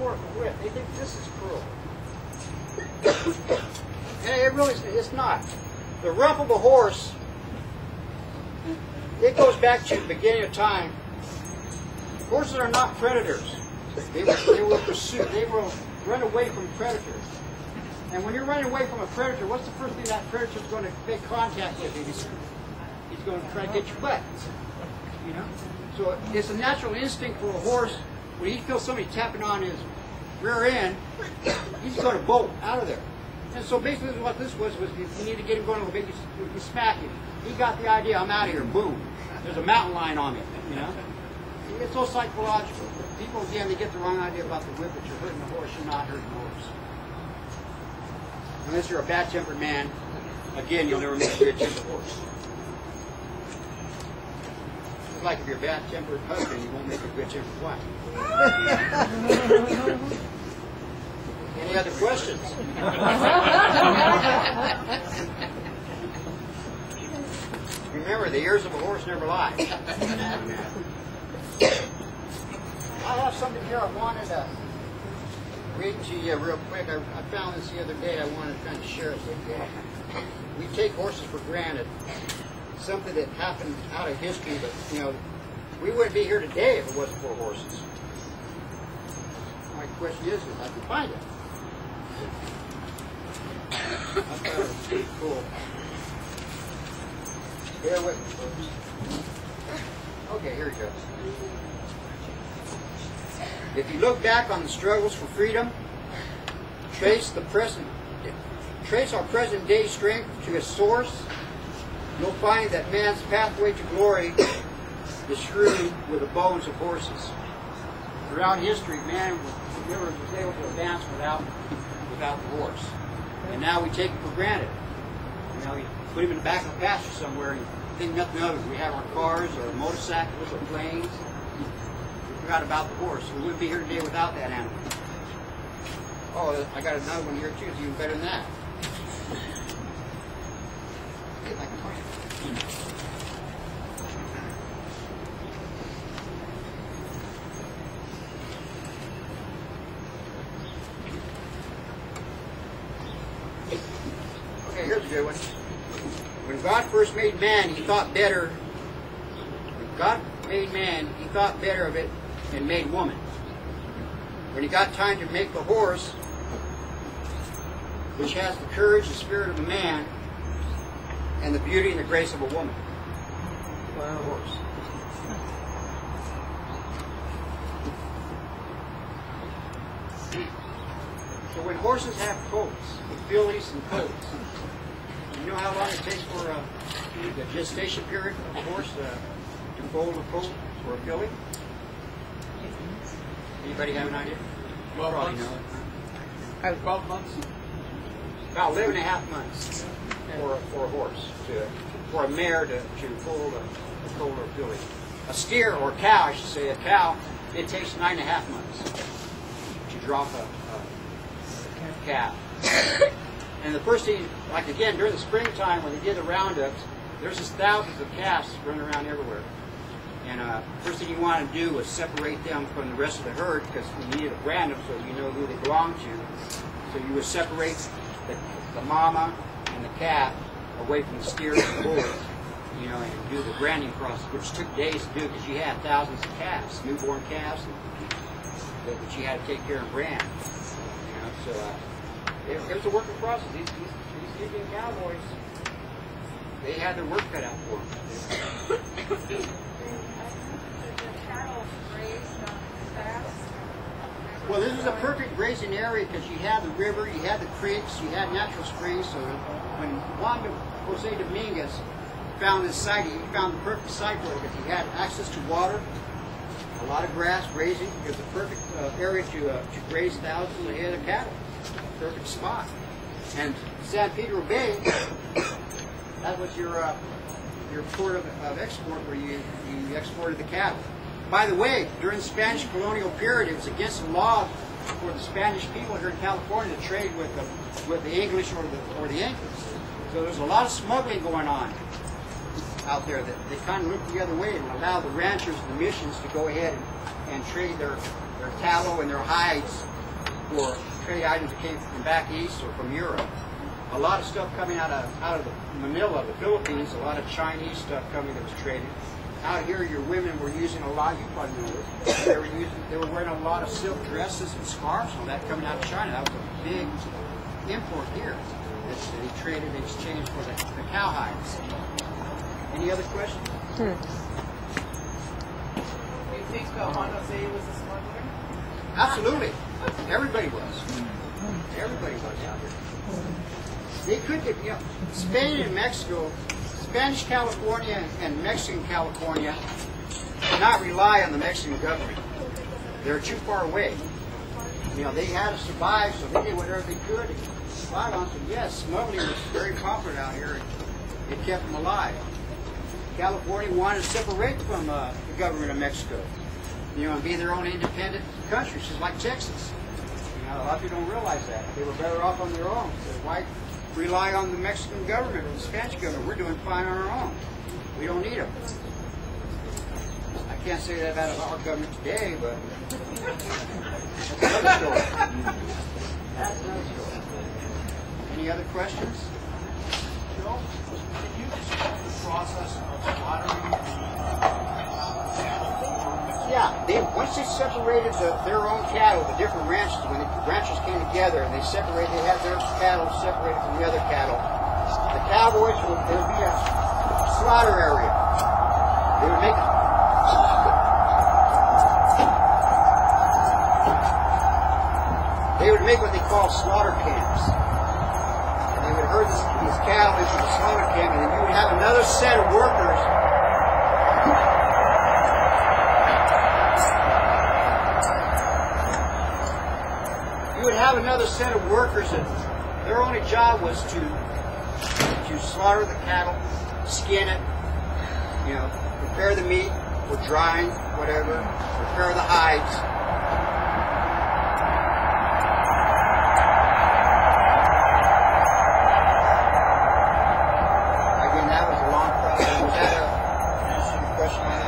metaphorical whip. They think this is cruel. And it really it's not. The rump of a horse, it goes back to the beginning of time. Horses are not predators. They will pursue. They will run away from predators. And when you're running away from a predator, what's the first thing that predator is going to make contact with? He's going to try to get your butt. You know? So it's a natural instinct for a horse. When he feels somebody tapping on his rear end, he's going to bolt out of there. And so basically what this was you need to get him going a little bit, you smack him. He got the idea, I'm out of here, boom. There's a mountain lion on me, you know? It's so psychological. People, again, they get the wrong idea about the whip, that you're hurting the horse, you're not hurting the horse. Unless you're a bad-tempered man, again, you'll never make a good-tempered horse. It's like if you're a bad-tempered husband, you won't make a good-tempered wife. Any other questions? Remember, the ears of a horse never lie. I have something here I wanted to read to you real quick. I found this the other day. I wanted to kind of share it with you. We take horses for granted. Something that happened out of history, but, you know, we wouldn't be here today if it wasn't for horses. My question is I can find it. I thought it was pretty cool. Bear with me, folks. Okay, here we go. If you look back on the struggles for freedom, trace our present day strength to its source, you'll find that man's pathway to glory is strewn with the bones of horses. Throughout history, man never was able to advance without the horse. And now we take it for granted. You know, we put him in the back of the pasture somewhere and think nothing of it. We have our cars, our motorcycles, our planes. We forgot about the horse. We wouldn't be here today without that animal. Oh, I got another one here too. It's even better than that. Okay, here's a good one. When God first made man, he thought better. When God made man, he thought better of it and made woman. When he got time to make the horse, which has the courage and spirit of a man, and the beauty and the grace of a woman. Wow. Horse. So when horses have colts, with fillies and colts, you know how long it takes for the gestation period of a horse to foal a colt or a filly? Anybody have an idea? 12 Probably months. know it. 12 months? About 11.5 months for a horse, for a mare to foal a colt or a filly. A steer or a cow, I should say, a cow, it takes 9.5 months to drop a calf. And the first thing, like again, during the springtime when they did the roundups, there's just thousands of calves running around everywhere. And first thing you want to do is separate them from the rest of the herd, because you need to brand them so you know who they belong to. So you would separate the mama and the calf away from the steers and the bulls, you know, and do the branding process, which took days to do because you had thousands of calves, newborn calves, that you had to take care and brand. You know, so it was a working process. These Indian cowboys, they had their work cut out for them. Well, this was a perfect grazing area because you had the river, you had the creeks, you had natural springs. So when Juan Jose Dominguez found this site, he found the perfect site for it because he had access to water, a lot of grass, grazing. It was a perfect area to graze thousands of head of cattle. Perfect spot. And San Pedro Bay, that was your port of export where you exported the cattle. By the way, during the Spanish colonial period, it was against the law for the Spanish people here in California to trade with the English or the Yankees. So there's a lot of smuggling going on out there that they kind of looked the other way and allowed the ranchers and the missions to go ahead and trade their tallow and their hides for trade items that came from back east or from Europe. A lot of stuff coming out of Manila, the Philippines, a lot of Chinese stuff coming that was traded. Out here, your women were using a lot, you probably know this, they were wearing a lot of silk dresses and scarves and that coming out of China. That was a big import here. They traded, they exchanged for the cowhides. Any other questions? Do you think Juan Jose was a smuggler? Absolutely. Everybody was. Everybody was out here. They could, Spain and Mexico, Spanish California and Mexican California did not rely on the Mexican government. They were too far away. They had to survive, so they did whatever they could to survive on. So yes, smuggling was very popular out here. It kept them alive. California wanted to separate from the government of Mexico, and be their own independent country, just like Texas. A lot of people don't realize that. They were better off on their own. So why rely on the Mexican government or the Spanish government? We're doing fine on our own. We don't need them. I can't say that about our government today, but that's another story. That's another story. Any other questions? Joe, can you describe the process of slaughtering? Yeah, once they separated their own cattle, the different ranches, when the ranchers came together and they had their cattle separated from the other cattle, the cowboys there would be a slaughter area. They would make what they call slaughter camps. And they would herd these cattle into the slaughter camp, and then you would have another set of workers. You would have another set of workers that their only job was to slaughter the cattle, skin it, prepare the meat for drying, whatever, prepare the hides. Again, that was a long process. Was that a question I had?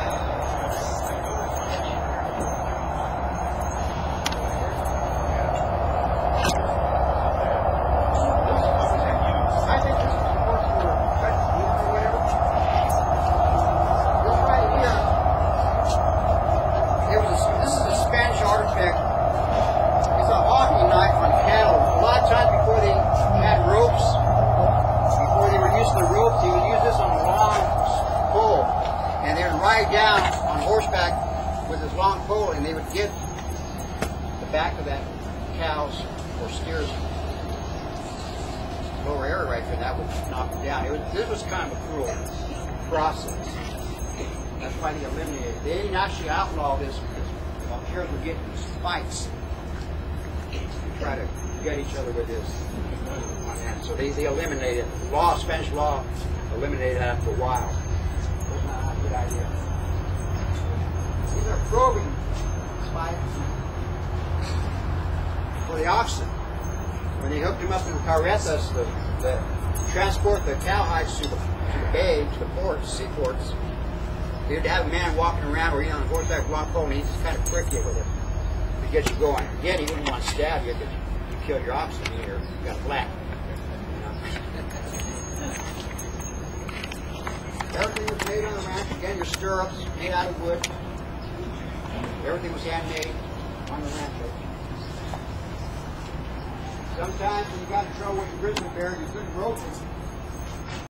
Down on horseback with his long pole, and they would get the back of that cow's or steer's lower area right there, and that would knock them down. This was kind of a cruel process. That's why they eliminated it. They didn't actually outlaw this because the Vaqueros were getting these fights to try to get each other with this on that. So they eliminated it. The law, Spanish law, eliminated it after a while. It was not a good idea. These are probing spikes for the oxen. When they hooked them up in carretas to transport the cowhides to the bay, to the ports, seaports, they would have a man walking around or on a horseback with a long pole, and he'd just kind of prick you with it to get you going. Again, he wouldn't want to stab you because you kill your oxen here, you got flat. Everything was made on the ranch. Again, your stirrups made out of wood. Everything was handmade on the ranch. Sometimes when you got in trouble with the grizzly bear, you couldn't rope them.